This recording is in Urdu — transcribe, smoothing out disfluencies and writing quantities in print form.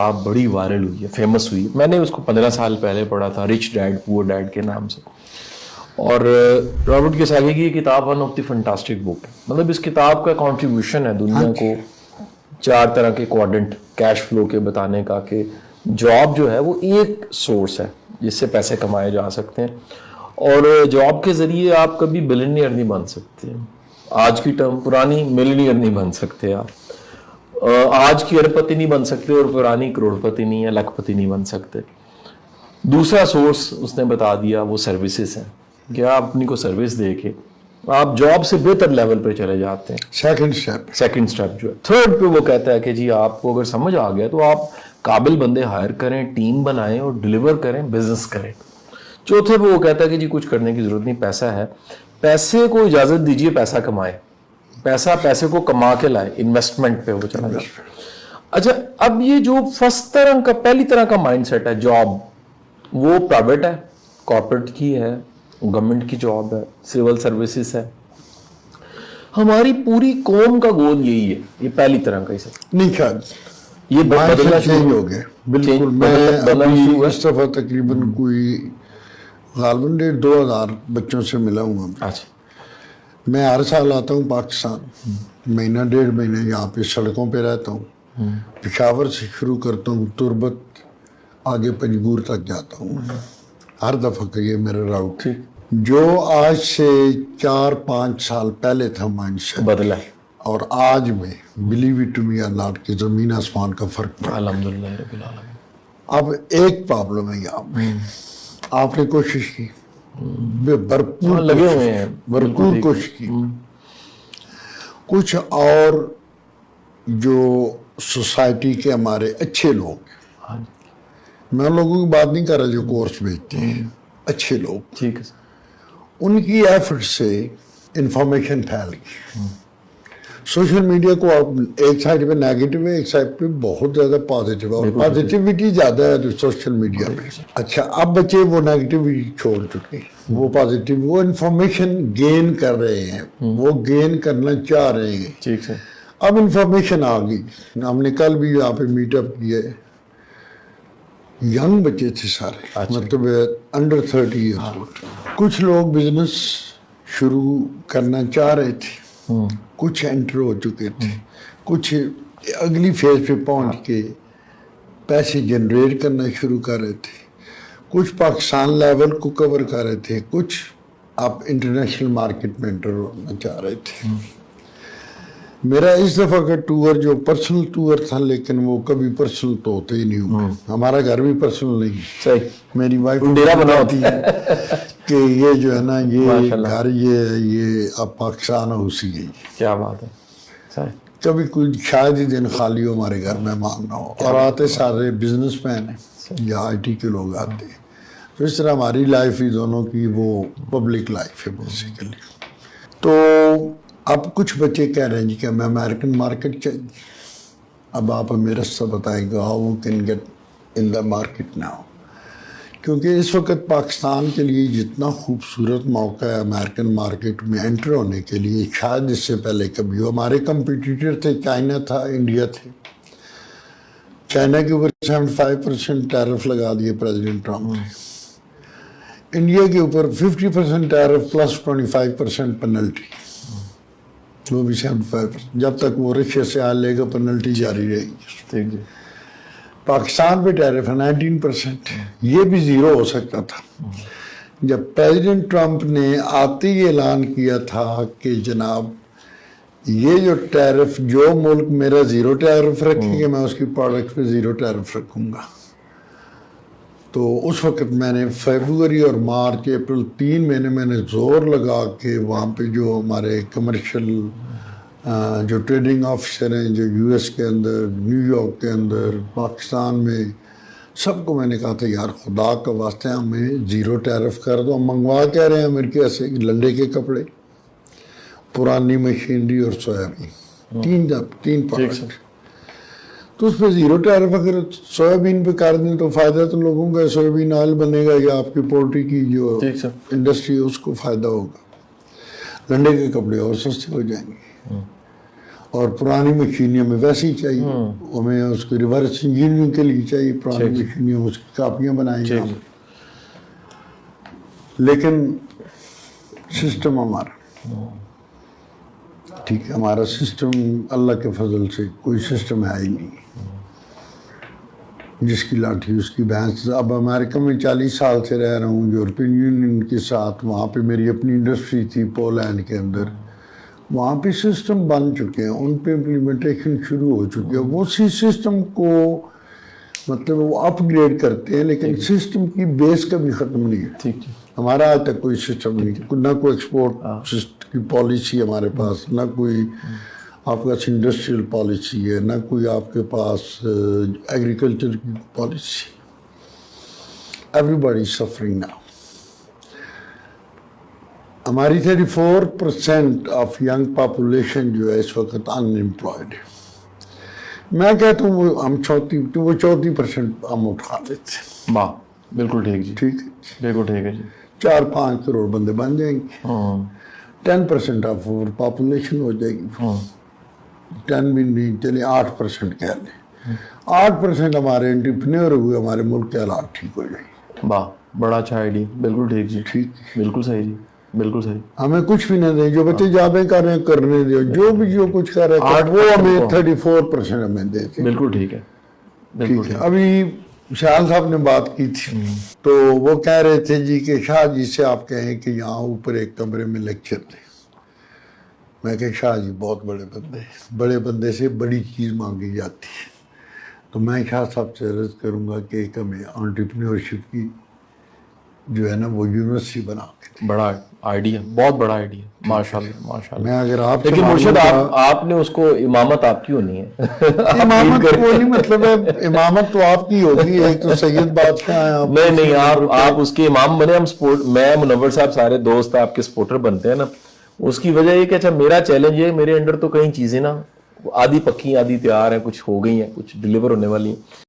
آپ بڑی وائرل ہوئی ہے، فیمس ہوئی ہے. میں نے اس کو 15 سال پہلے پڑھا تھا، رچ ڈیڈ پور ڈیڈ کے نام سے. اور رابرٹ کیوساکی کی یہ کتاب ون آف دی فنٹاسٹک بک ہے. مطلب اس کتاب کا کنٹریبیوشن ہے دنیا کو 4 طرح کے کوارڈنٹ کیش فلو کے بتانے کا، کہ جاب جو ہے وہ ایک سورس ہے جس سے پیسے کمائے جا سکتے ہیں، اور جاب کے ذریعے آپ کبھی بلینئر نہیں بن سکتے. آج کی ٹرم پرانی ملینئر نہیں بن سکتے آپ، آج کی ارب پتی نہیں بن سکتے اور پرانی کروڑ پتی نہیں یا لاکھ پتی نہیں بن سکتے. دوسرا سورس اس نے بتا دیا وہ سروسز ہیں، کہ آپ اپنی کو سروس دے کے آپ جاب سے بہتر لیول پہ چلے جاتے ہیں. سیکنڈ اسٹیپ جو ہے. تھرڈ پہ وہ کہتا ہے کہ جی آپ کو اگر سمجھ آ گیا تو آپ قابل بندے ہائر کریں، ٹیم بنائیں اور ڈلیور کریں، بزنس کریں. چوتھے پہ وہ کہتا ہے کہ جی کچھ کرنے کی ضرورت نہیں، پیسہ ہے، پیسے کو اجازت دیجیے پیسہ کمائے، پیسے کو کما کے لائے، انویسٹمنٹ پہ وہ چلا جائے. اچھا، اب یہ جو پہلی طرح کا مائنڈ سیٹ ہے جاب، وہ پرائیویٹ ہے، کارپوریٹ کی ہے، گورنمنٹ کی جاب ہے، سول سروسز ہے. ہماری پوری قوم کا گول یہی ہے. یہ پہلی طرح کا ہی سب نہیں خیال یہ بدلنا چینج ہو گیا بالکل. میں اس دفعہ تقریباً کوئی غالباً 1,500 بچوں سے ملا ہوں. اچھا، میں ہر سال آتا ہوں پاکستان، مہینہ 1.5 مہینے یہاں پہ سڑکوں پہ رہتا ہوں. پشاور سے شروع کرتا ہوں، تربت آگے پنجگور تک جاتا ہوں. ہر دفعہ کا یہ میرا راؤٹ جو آج سے 4-5 سال پہلے تھا مائنڈ سیٹ بدلا ہے. اور آج میں بلیو اٹ ٹو می اور ناٹ کی زمین آسمان کا فرق ہے. الحمدللہ رب العالمین. اب ایک پرابلم ہے یہاں پہ، آپ نے کوشش کی، بھرپور لگے ہوئے ہیں، بھرپور کوشش کی. کچھ اور جو سوسائٹی کے ہمارے اچھے لوگ، میں ان لوگوں کی بات نہیں کر رہا جو کورس بیچتے ہیں، اچھے لوگ، ٹھیک ہے، ان کی ایفرٹ سے انفارمیشن پھیل گئی. سوشل میڈیا کو ایک سائڈ پہ نیگیٹو ہے، ایک سائڈ پہ بہت زیادہ پازیٹیو ہے، اور پازیٹیوٹی زیادہ ہے سوشل میڈیا پہ. اچھا، اب بچے وہ نیگیٹیوٹی چھوڑ چکے ہیں، وہ پازیٹیو، وہ انفارمیشن گین کر رہے ہیں، وہ گین کرنا چاہ رہے ہیں. ٹھیک ہے. اب انفارمیشن آ گئی. ہم نے کل بھی یہاں پہ میٹ اپ کیا ہے، ینگ بچے تھے سارے، مطلب انڈر 30 ایئرز اولڈ. کچھ لوگ بزنس شروع کرنا چاہ رہے تھے، کچھ انٹر ہو چکے تھے، کچھ اگلی فیز پہ پہنچ کے پیسے جنریٹ کرنا شروع کر رہے تھے، کچھ پاکستان لیول کو کور کر رہے تھے، کچھ آپ انٹرنیشنل مارکیٹ میں انٹر ہونا چاہ رہے تھے. میرا اس دفعہ کا ٹور جو پرسنل ٹور تھا، لیکن وہ کبھی پرسنل تو ہوتے ہی نہیں ہوا. ہمارا گھر بھی پرسنل نہیں. صحیح. میری وائف ڈیرا بنا ہوتی ہے کہ یہ جو ہے نا، یہ گھر، یہ اب پاکستان ہو اسی گئی. کیا بات ہے. صحیح. کبھی کوئی شاید ہی دن خالی ہو ہمارے گھر میں ماننا ہو، اور آتے سارے بزنس مین ہیں یا آئی ٹی کے لوگ آتے ہیں. تو اس طرح ہماری لائف ہی دونوں کی وہ پبلک لائف ہے بیسیکلی. تو اب کچھ بچے کہہ رہے ہیں جی کہ ہمیں امریکن مارکیٹ چاہیے. اب آپ ہمیں رستہ بتائیں گے how we can get in the market now. کیونکہ اس وقت پاکستان کے لیے جتنا خوبصورت موقع ہے امریکن مارکیٹ میں انٹر ہونے کے لیے، شاید اس سے پہلے کبھی ہو. ہمارے کمپیٹیٹر تھے، چائنا تھا، انڈیا تھے. چائنا کے اوپر 75% ٹیرف لگا دیے پریزیڈنٹ ٹرمپ نے. انڈیا کے اوپر 50% ٹیرف پلس 25% پینلٹی، وہ بھی 75%. جب تک وہ رشیا سے آ لے گا پینلٹی جاری رہے گی. پاکستان پہ ٹیرف ہے 19%. یہ بھی زیرو ہو سکتا تھا. جب پریزیڈنٹ ٹرمپ نے آتے ہی اعلان کیا تھا کہ جناب یہ جو ٹیرف، جو ملک میرا زیرو ٹیرف رکھے گا میں اس کی پروڈکٹ پہ زیرو ٹیرف رکھوں گا. تو اس وقت میں نے فیبروری اور مارچ، اپریل 3 مہینے میں نے زور لگا کے وہاں پہ جو ہمارے کمرشل جو ٹریڈنگ آفیسر ہیں جو یو ایس کے اندر، نیو یارک کے اندر، پاکستان میں، سب کو میں نے کہا تھا یار خدا کا واسطہ ہمیں زیرو ٹیرف کر دو. ہم منگوا کہہ رہے ہیں امریکہ سے لنڈے کے کپڑے، پرانی مشینری اور سویابین، تین پروڈکٹ. تو اس پہ زیرو ٹیرف اگر سویابین پہ کر دیں تو فائدہ تو لوگوں کا، سویابین آئل بنے گا یا آپ کی پولٹری کی جو انڈسٹری ہے اس کو فائدہ ہوگا. لنڈے کے کپڑے اور سستے ہو جائیں گے. اور پرانی مشینیں ہمیں ویسے ہی چاہیے، ہمیں اس کو ریورس انجینئرنگ کے لیے چاہیے، پرانی مشینیں اس کی کاپیاں بنائیں گے ہم، لیکن سسٹم ہمارا ٹھیک ہے، ہمارا سسٹم اللہ کے فضل سے کوئی سسٹم ہے ہی نہیں، جس کی لاٹھی اس کی بھینس۔ اب امریکہ میں 40 سال سے رہ رہا ہوں، یورپین یونین کے ساتھ، وہاں پہ میری اپنی انڈسٹری تھی پولینڈ کے اندر، وہاں پہ سسٹم بن چکے ہیں، ان پہ امپلیمنٹیشن شروع ہو چکی ہے، وہ اسی سسٹم کو مطلب وہ اپ گریڈ کرتے ہیں، لیکن سسٹم کی بیس کبھی ختم نہیں ہے۔ ٹھیک ٹھیک ہمارا آج تک کوئی سسٹم نہیں، نہ کوئی ایکسپورٹ کی پالیسی ہمارے پاس، نہ کوئی آپ کے پاس انڈسٹریل پالیسی ہے، نہ کوئی آپ کے پاس ایگریکلچر کی policy. Every body suffering now. ہماری 34% آف ینگ پاپولیشن جو ہے اس وقت ان امپلائڈ ہے۔ میں کہتا ہوں وہ 34% ہم اٹھا لیتے ہیں، واہ بالکل ٹھیک جی، ٹھیک ہے، بالکل ٹھیک ہے جی، 4-5 کروڑ بندے بن جائیں گے، 10% آف اوور پاپولیشن ہو جائے گی، 10 بھی نہیں چلے 8% کہہ لیں، 8% ہمارے انٹرپرینور ہوئے، ہمارے ملک کے حالات ٹھیک ہو جائیں گے۔ واہ بڑا اچھا آئیڈیا، بالکل ٹھیک جی، ٹھیک، بالکل صحیح جی، بالکل صحیح۔ ہمیں کچھ بھی نہ دیں، جو بچے جابیں کر رہے ہیں کرنے دیں، جو کچھ کر رہے ہیں وہ ہمیں 34% ہمیں دیتے ہیں، بالکل ٹھیک ہے، بالکل ٹھیک ہے۔ ابھی شاہ صاحب نے بات کی تھی تو وہ کہہ رہے تھے جی کہ شاہ جی سے آپ کہیں کہ یہاں اوپر ایک کمرے میں لیکچر دیں۔ میں کہ شاہ جی بہت بڑے بندے ہیں، بڑے بندے سے بڑی چیز مانگی جاتی ہے، تو میں شاہ صاحب سے عرض کروں گا کہ ایک ہمیں انٹرپرینورشپ کی جو ہے نا وہ یونیورسٹی بنا کے دیں۔ بڑا آئیڈیا، بہت بڑا آئیڈیا، ماشاءاللہ ماشاءاللہ۔ میں اگر آپ سے لیکن مرشد مانگوں گا- آپ نے اس کو امامت آپ کی ہونی ہے، امامت کو نہیں مطلب ہے، امامت تو آپ کی ہوگی، ایک تو سید بادشاہ ہیں آپ، نہیں آپ اس کے امام بنے، ہم سپورٹ، میں منور صاحب سارے دوست آپ کے سپورٹر بنتے ہیں نا، اس کی وجہ یہ کہ اچھا میرا چیلنج ہے، میرے انڈر تو کئی چیزیں نا آدھی پکی آدھی تیار ہیں، کچھ ہو گئی ہیں، کچھ ڈیلیور ہونے والی ہیں۔